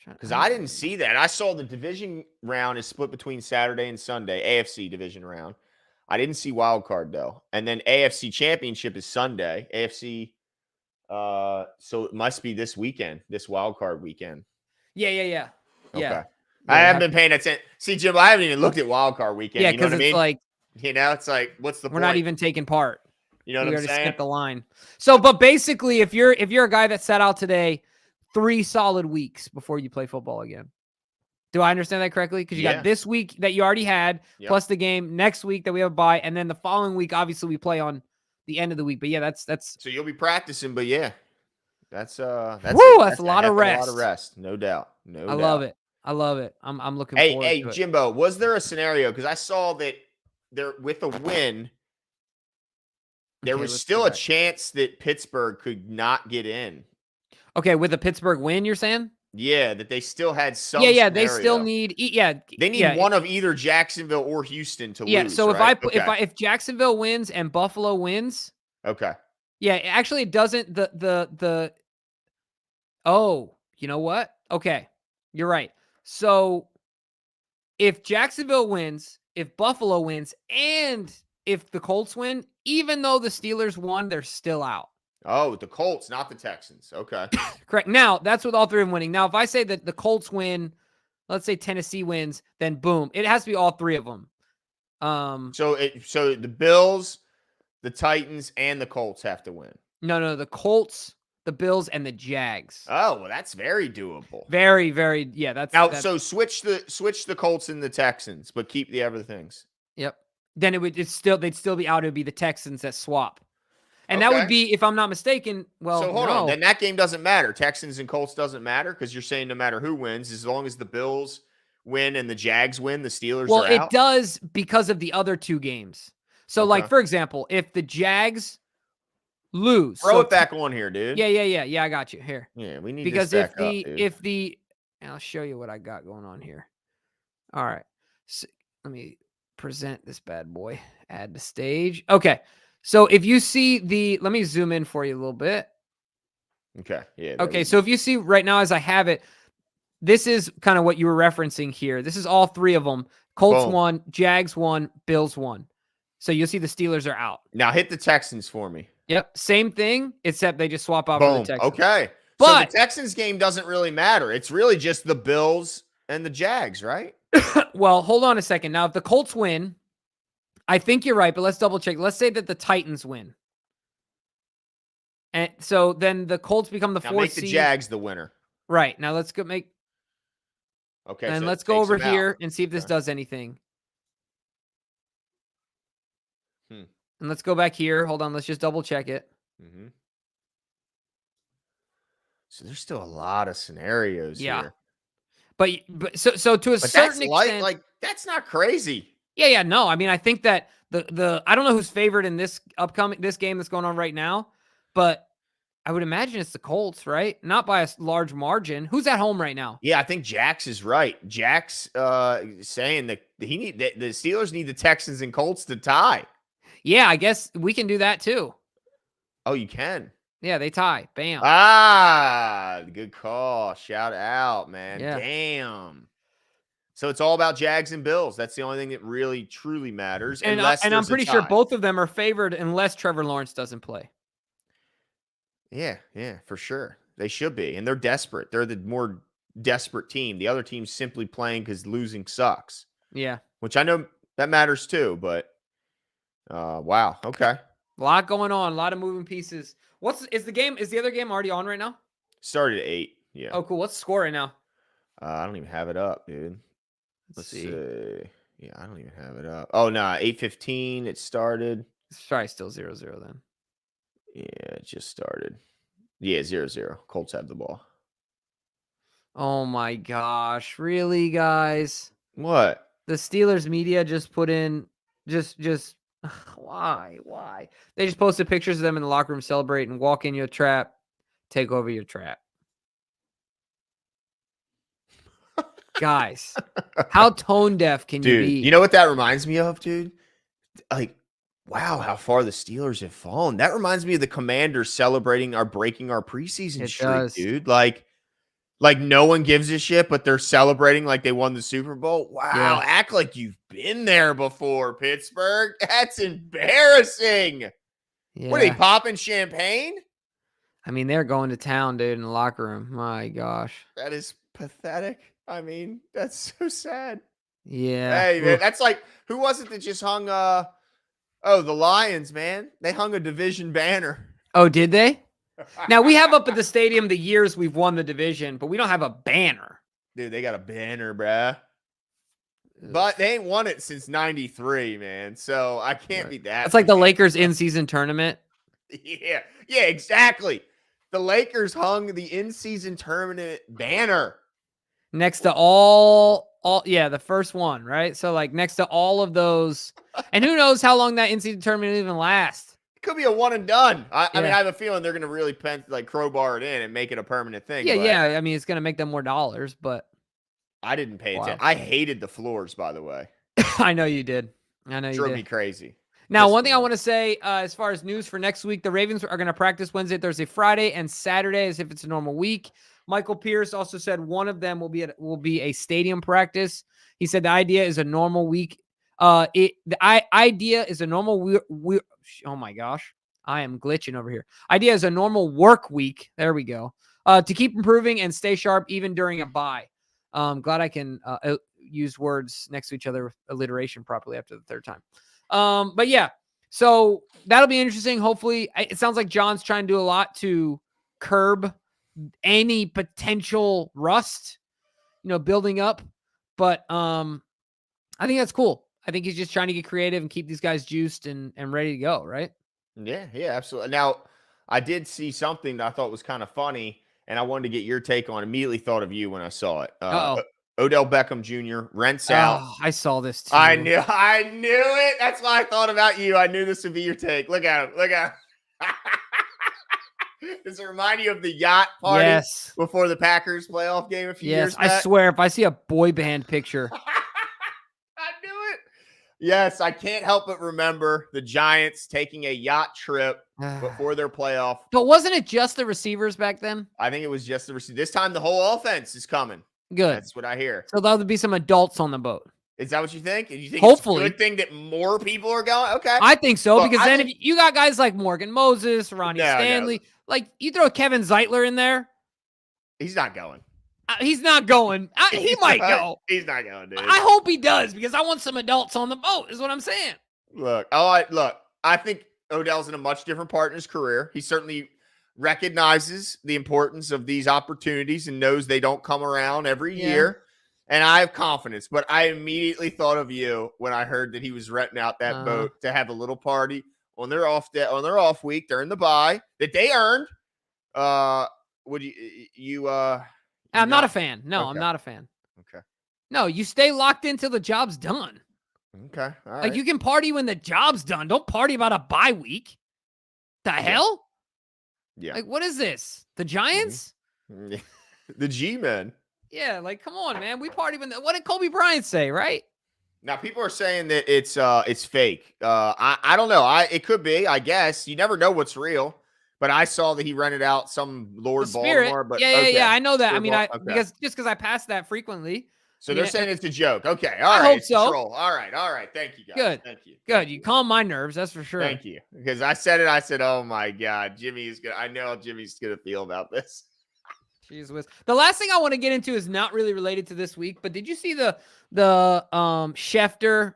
Because I didn't see that. I saw the division round is split between Saturday and Sunday, AFC division round. I didn't see wild card, though. And then AFC championship is Sunday. AFC, so it must be this weekend, this wild card weekend. Yeah. Okay. I haven't been paying attention. See, Jim, I haven't even looked at wild card weekend. Yeah, you know what I mean? Like, it's like, what's the point? We're not even taking part. You know what I'm saying? We already skipped the line. So, but basically, if you're a guy that sat out today 3 solid weeks before you play football again. Do I understand that correctly? Because you got this week that you already had, plus the game next week that we have a bye, and then the following week, obviously, we play on the end of the week. But yeah, that's so you'll be practicing, but yeah, that's a lot of rest. A lot of rest, no doubt. I love it. I'm looking forward to it. Hey, Jimbo, was there a scenario? Because I saw that there with a win, there was still a chance that Pittsburgh could not get in. Okay, with a Pittsburgh win, you're saying? Yeah, that they still had some. Yeah, they still need. They need one of either Jacksonville or Houston to lose. Yeah, so if Jacksonville wins and Buffalo wins, okay. Yeah, actually, it doesn't. Oh, you know what? Okay, you're right. So if Jacksonville wins, if Buffalo wins, and if the Colts win, even though the Steelers won, they're still out. Oh, the Colts, not the Texans. Okay. Correct. Now, that's with all 3 of them winning. Now, if I say that the Colts win, let's say Tennessee wins, then boom, it has to be all 3 of them. So the Bills, the Titans, and the Colts have to win. No, the Colts, the Bills, and the Jags. Oh, well, that's very doable. Very, very, yeah. That's so switch the Colts and the Texans, but keep the other things. Yep. Then they'd still be out. It would be the Texans that swap. And that would be, if I'm not mistaken, so hold on. Then that game doesn't matter. Texans and Colts doesn't matter because you're saying no matter who wins, as long as the Bills win and the Jags win, the Steelers are out? Well, it does because of the other 2 games. So, like, for example, if the Jags lose. Throw it back on here, dude. Yeah, I got you. Here. Yeah, we need because this back up, dude. I'll show you what I got going on here. All right. So, let me present this bad boy. Add to stage. Okay. So if you see let me zoom in for you a little bit. Okay. Yeah. Okay. So if you see right now, as I have it, this is kind of what you were referencing here. This is all 3 of them. Colts won, Jags won, Bills won. So you'll see the Steelers are out. Now hit the Texans for me. Yep. Same thing, except they just swap out for the Texans. Okay. But so the Texans game doesn't really matter. It's really just the Bills and the Jags, right? Well, hold on a second. Now, if the Colts win, I think you're right, but let's double check. Let's say that the Titans win. And so then the Colts become the 4th seed. Make the Jags the winner. Right. Now let's go make. Okay. And let's go over here and see if this does anything. And let's go back here. Hold on. Let's just double check it. Mm-hmm. So there's still a lot of scenarios here. But so to a certain extent, like that's not crazy. Yeah, no. I mean, I think that the I don't know who's favored in this game that's going on right now, but I would imagine it's the Colts, right? Not by a large margin. Who's at home right now? Yeah, I think Jax is right. Jax saying that the Steelers need the Texans and Colts to tie. Yeah, I guess we can do that too. Oh, you can. Yeah, they tie. Bam. Ah, good call. Shout out, man. Yeah. Damn. So it's all about Jags and Bills. That's the only thing that really, truly matters. And Unless I'm there's a pretty sure tie. both of them are favored unless Trevor Lawrence doesn't play. Yeah, for sure. They should be. And they're desperate. They're the more desperate team. The other team's simply playing because losing sucks. Yeah. Which I know that matters too, but wow. Okay. A lot going on, a lot of moving pieces. Is the other game already on right now? Started at 8. Yeah. Oh, cool. What's the score right now? I don't even have it up, dude. Let's see. Yeah, I don't even have it up. Oh, no, 8:15 it started. It's probably still 0-0 then. Yeah, it just started. Yeah, 0-0. Colts have the ball. Oh my gosh. Really, guys? What? The Steelers media just put in just why? They just posted pictures of them in the locker room celebrating, walk in your trap, take over your trap. Guys, how tone deaf can you be? You know what that reminds me of, dude? Like, wow, how far the Steelers have fallen. That reminds me of the Commanders celebrating breaking our preseason streak, dude. Like no one gives a shit, but they're celebrating like they won the Super Bowl. Wow, Yeah. act like you've been there before, Pittsburgh. That's embarrassing. Yeah. What are they popping champagne? I mean, they're going to town, dude, in the locker room. My gosh. That is pathetic. I mean, that's so sad. Yeah. Hey, man, that's like, who was it that just hung the Lions, man? They hung a division banner. Oh, did they? Now, we have up at the stadium the years we've won the division, but we don't have a banner. Dude, they got a banner, bruh. But they ain't won it since 93, man. So I can't be that. It's like the Lakers in-season tournament. Yeah, exactly. The Lakers hung the in-season tournament banner. Next to the first one, right? So like next to all of those. And who knows how long that in-season tournament even lasts. It could be a one and done. I mean, I have a feeling they're going to really crowbar it in and make it a permanent thing. Yeah. I mean, it's going to make them more dollars, but. I didn't pay attention. I hated the floors, by the way. I know you did. Drove me crazy. Now, one thing I want to say as far as news for next week, the Ravens are going to practice Wednesday, Thursday, Friday, and Saturday as if it's a normal week. Michael Pierce also said one of them will be a stadium practice. He said the idea is a normal week. Idea is a normal oh my gosh, I am glitching over here. Idea is a normal work week. There we go. To keep improving and stay sharp even during a bye. Glad I can use words next to each other with alliteration properly after the third time. But yeah, so that'll be interesting. Hopefully, it sounds like John's trying to do a lot to curb any potential rust, building up. But I think that's cool. I think he's just trying to get creative and keep these guys juiced and ready to go, right? Yeah, absolutely. Now, I did see something that I thought was kind of funny, and I wanted to get your take on. Immediately thought of you when I saw it. Odell Beckham Jr. rents out. Oh, I saw this too. I knew it. That's why I thought about you. I knew this would be your take. Look at him. Does it remind you of the yacht party before the Packers playoff game a few years back? I swear, if I see a boy band picture. I knew it. Yes, I can't help but remember the Giants taking a yacht trip before their playoff. But wasn't it just the receivers back then? I think it was just the receivers. This time the whole offense is coming. Good. That's what I hear. So there'll be some adults on the boat. Is that what you think? You think hopefully it's a good thing that more people are going? Okay. I think so, because then if you got guys like Morgan Moses, Ronnie Stanley, like you throw Kevin Zeitler in there. He's not going. He's not going. He might go. He's not going, dude. I hope he does, because I want some adults on the boat, is what I'm saying. Look, I think Odell's in a much different part in his career. He certainly recognizes the importance of these opportunities and knows they don't come around every year. And I have confidence, but I immediately thought of you when I heard that he was renting out that boat to have a little party on their off week during the bye that they earned. Would you I'm not a fan. No, okay. I'm not a fan. Okay. No, you stay locked in till the job's done. Okay. All right. Like you can party when the job's done. Don't party about a bye week. The hell? Yeah. Like, what is this? The Giants? Mm-hmm. The G-men. Yeah, like, come on, man. We party when what did Kobe Bryant say, right? Now, people are saying that it's fake. I don't know. It could be, I guess. You never know what's real. but I saw that he rented out some Lord Baltimore. But yeah, I know that. Spirit I mean, because I pass that frequently. So they're saying it's a joke. Okay, all right. I hope so. Troll. All right. Thank you, guys. Good. Thank you. Good. You calm my nerves. That's for sure. Thank you. Because I said it. I said, "Oh my God, I know how Jimmy's gonna feel about this." Jeez whiz. The last thing I want to get into is not really related to this week, but did you see the Schefter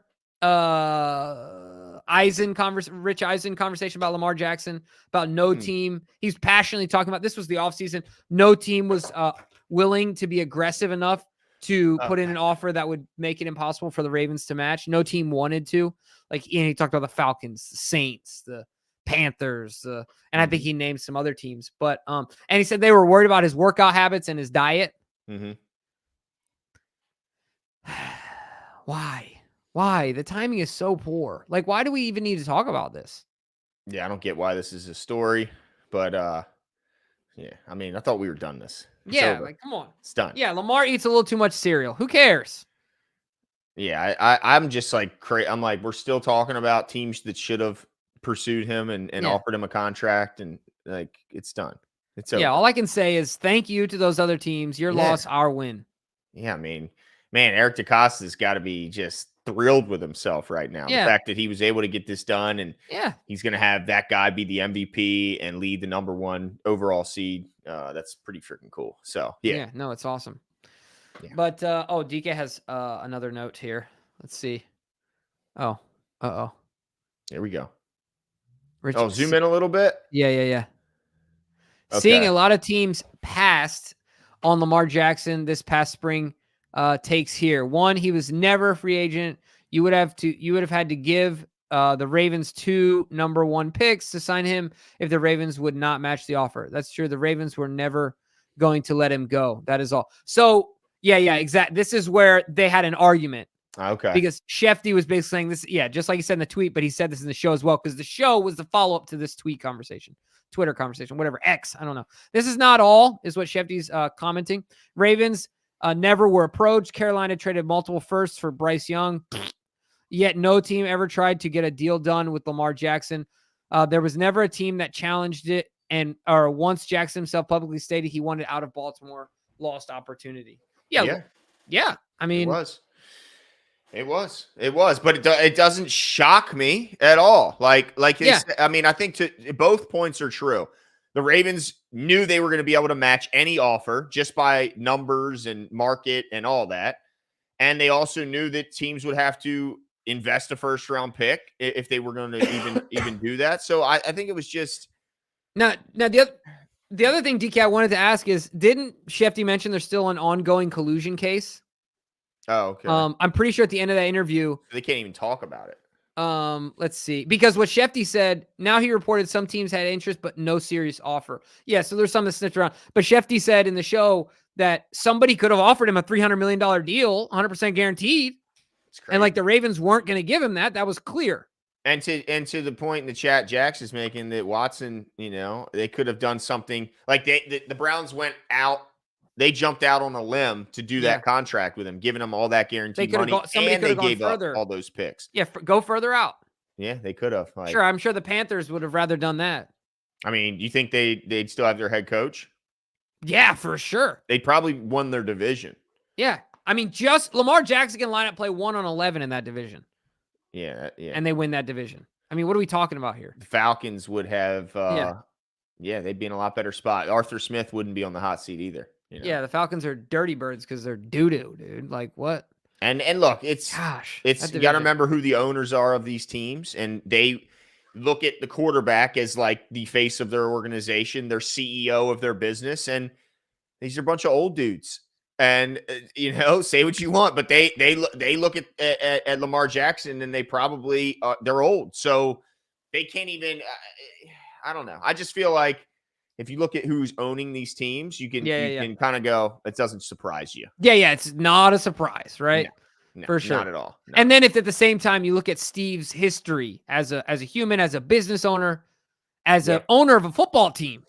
Rich Eisen conversation about Lamar Jackson, about no team? He's passionately talking about, this was the offseason. No team was willing to be aggressive enough to put in an offer that would make it impossible for the Ravens to match. No team wanted to. Like, he talked about the Falcons, the Saints, the Panthers, and I think he named some other teams. But and he said they were worried about his workout habits and his diet. Why? The timing is so poor. Like, why do we even need to talk about this? Yeah, I don't get why this is a story, but yeah, I mean, I thought we were done this. It's over. Like, come on. It's done. Yeah, Lamar eats a little too much cereal. Who cares? Yeah, I'm just like crazy. I'm like, we're still talking about teams that should have pursued him and offered him a contract, and like, it's done. It's over. Yeah, all I can say is thank you to those other teams. Your loss, our win. Yeah, I mean, man, Eric DeCosta's got to be just thrilled with himself right now. The fact that he was able to get this done, and he's going to have that guy be the MVP and lead the #1 overall seed. That's pretty freaking cool. So, yeah. No, it's awesome. Yeah. But, DK has another note here. Let's see. Oh, Here we go. Zoom in a little bit. Yeah. Okay. Seeing a lot of teams passed on Lamar Jackson this past spring takes here. One, he was never a free agent. You would have had to give the Ravens 2 #1 picks to sign him if the Ravens would not match the offer. That's true. The Ravens were never going to let him go. That is all. So, yeah, exactly. This is where they had an argument. Okay. Because Shefty was basically saying this, just like he said in the tweet, but he said this in the show as well, because the show was the follow-up to this Twitter conversation, whatever, X, I don't know. This is not all, is what Shefty's commenting. Ravens never were approached. Carolina traded multiple firsts for Bryce Young. Yet no team ever tried to get a deal done with Lamar Jackson. There was never a team that challenged it, or once Jackson himself publicly stated he wanted out of Baltimore, lost opportunity. Yeah. I mean, It was, but it doesn't shock me at all. Like I mean, I think both points are true. The Ravens knew they were going to be able to match any offer just by numbers and market and all that. And they also knew that teams would have to invest a first round pick if they were going to even do that. So I think it was just now the other thing, DK, I wanted to ask is, didn't Shefty mention there's still an ongoing collusion case? Oh, okay. I'm pretty sure at the end of that interview, they can't even talk about it. Let's see, because what Shefty said, now he reported some teams had interest, but no serious offer. Yeah, so there's some that snitched around. But Shefty said in the show that somebody could have offered him a $300 million deal, 100% guaranteed. And like the Ravens weren't going to give him that. That was clear. And to the point in the chat Jax is making, that Watson, they could have done something like the Browns went out. They jumped out on a limb to do that contract with him, giving him all that guaranteed money, and they gave up all those picks. Yeah, go further out. Yeah, they could have. Sure, I'm sure the Panthers would have rather done that. I mean, you think they'd still have their head coach? Yeah, for sure. They'd probably won their division. Yeah, I mean, just Lamar Jackson can line up play 1 on 11 in that division. Yeah. And they win that division. I mean, what are we talking about here? The Falcons would have. They'd be in a lot better spot. Arthur Smith wouldn't be on the hot seat either. Yeah, the Falcons are dirty birds because they're doo-doo, dude. Like, what? And look, it's you got to remember who the owners are of these teams, and they look at the quarterback as like the face of their organization, their CEO of their business, and these are a bunch of old dudes. And say what you want, but they look at Lamar Jackson, and they probably they're old, so they can't even. I don't know. I just feel like, if you look at who's owning these teams, you can kind of go, it doesn't surprise you. Yeah, it's not a surprise, right? No, for sure. Not at all. No. And then if at the same time you look at Steve's history as a human, as a business owner, as an owner of a football team,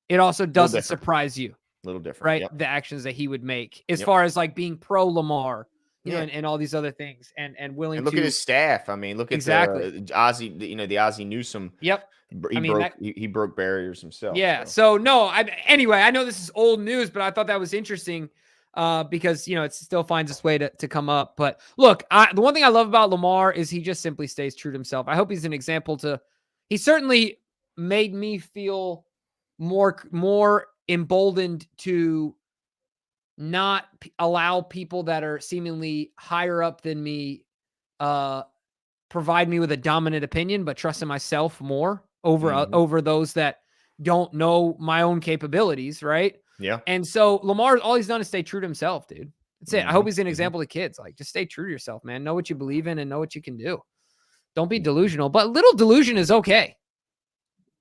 it also doesn't surprise you. A little different. Right? Yep. The actions that he would make as far as like being pro Lamar, you know, and all these other things, and willing and look to at his staff. I mean, look at the Ozzie, the Ozzie Newsome. Yep. He broke barriers himself. Yeah. So no, anyway, I know this is old news, but I thought that was interesting because, it still finds its way to come up. But look, the one thing I love about Lamar is he just simply stays true to himself. I hope he's an example he certainly made me feel more emboldened to not allow people that are seemingly higher up than me provide me with a dominant opinion, but trust in myself more over those that don't know my own capabilities, right? Yeah. And so Lamar, all he's done is stay true to himself, dude. That's it. I hope he's an example to kids. Like, just stay true to yourself, man. Know what you believe in and know what you can do. Don't be delusional, but little delusion is okay.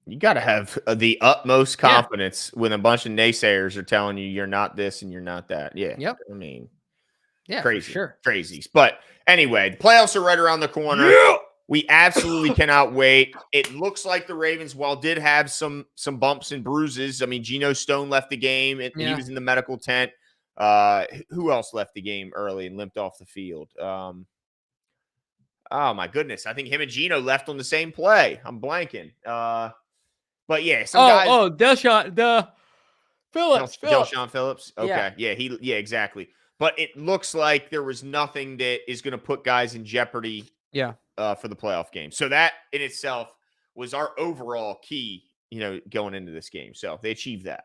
You got to have the utmost confidence when a bunch of naysayers are telling you you're not this and you're not that. Yeah. Yep. I mean, crazy. Sure. Crazies. But anyway, the playoffs are right around the corner. Yeah. We absolutely cannot wait. It looks like the Ravens, while did have some bumps and bruises. I mean, Geno Stone left the game, and he was in the medical tent. Who else left the game early and limped off the field? Oh, my goodness. I think him and Geno left on the same play. I'm blanking. But, yeah, some guys. Oh, Deshaun Phillips. Okay. Yeah, exactly. But it looks like there was nothing that is going to put guys in jeopardy. Yeah. For the playoff game. So that in itself was our overall key, going into this game. So they achieved that.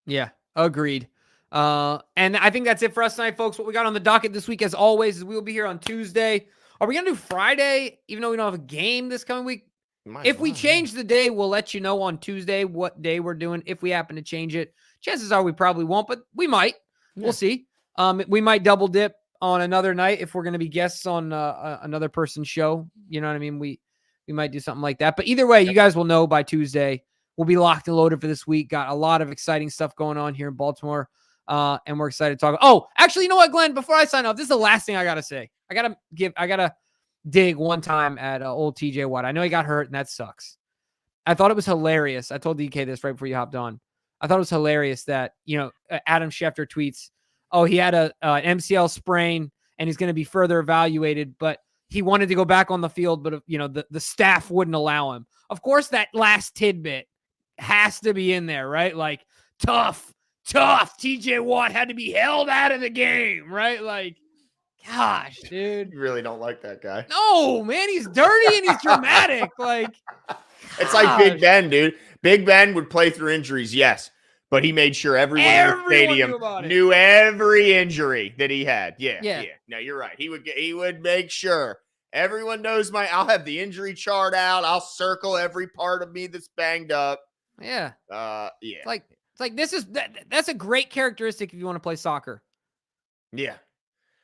Yeah, agreed. And I think that's it for us tonight, folks. What we got on the docket this week, as always, is we will be here on Tuesday. Are we going to do Friday, even though we don't have a game this coming week? If we change the day, we'll let you know on Tuesday what day we're doing. If we happen to change it, chances are we probably won't, but we might. Yeah. We'll see. We might double dip on another night if we're going to be guests on another person's show. You know what I mean? We might do something like that. But either way, you guys will know by Tuesday. We'll be locked and loaded for this week. Got a lot of exciting stuff going on here in Baltimore. And we're excited to talk. Oh, actually, you know what, Glenn? Before I sign off, this is the last thing I got to say. I got to dig one time at old TJ Watt. I know he got hurt, and that sucks. I thought it was hilarious. I told DK this right before you hopped on. I thought it was hilarious that, Adam Schefter tweets, oh, he had an MCL sprain and he's going to be further evaluated, but he wanted to go back on the field, but the staff wouldn't allow him. Of course, that last tidbit has to be in there, right? Like, tough. TJ Watt had to be held out of the game, right? Like, gosh, dude. You really don't like that guy. No, man, he's dirty and he's dramatic. Like, it's like Big Ben, dude. Big Ben would play through injuries, yes. But he made sure everyone in the stadium knew every injury that he had. Yeah. No, you're right. He would make sure everyone knows I'll have the injury chart out. I'll circle every part of me that's banged up. Yeah. Yeah. It's like that's a great characteristic if you want to play soccer. Yeah.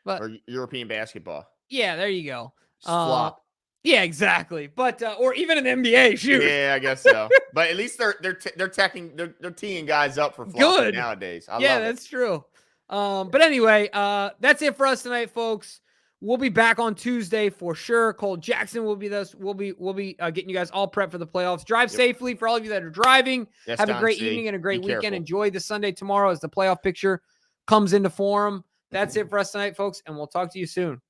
Or European basketball. Yeah, there you go. Flop. Yeah, exactly. But or even in the NBA, shoot. Yeah, I guess so. But at least they're teeing guys up for flopping nowadays. I love it. That's true. But anyway, that's it for us tonight, folks. We'll be back on Tuesday for sure. Cole Jackson will be this. We'll be getting you guys all prepped for the playoffs. Drive safely for all of you that are driving. Yes, have a great evening and a great weekend. Careful. Enjoy the Sunday tomorrow as the playoff picture comes into form. That's it for us tonight, folks, and we'll talk to you soon.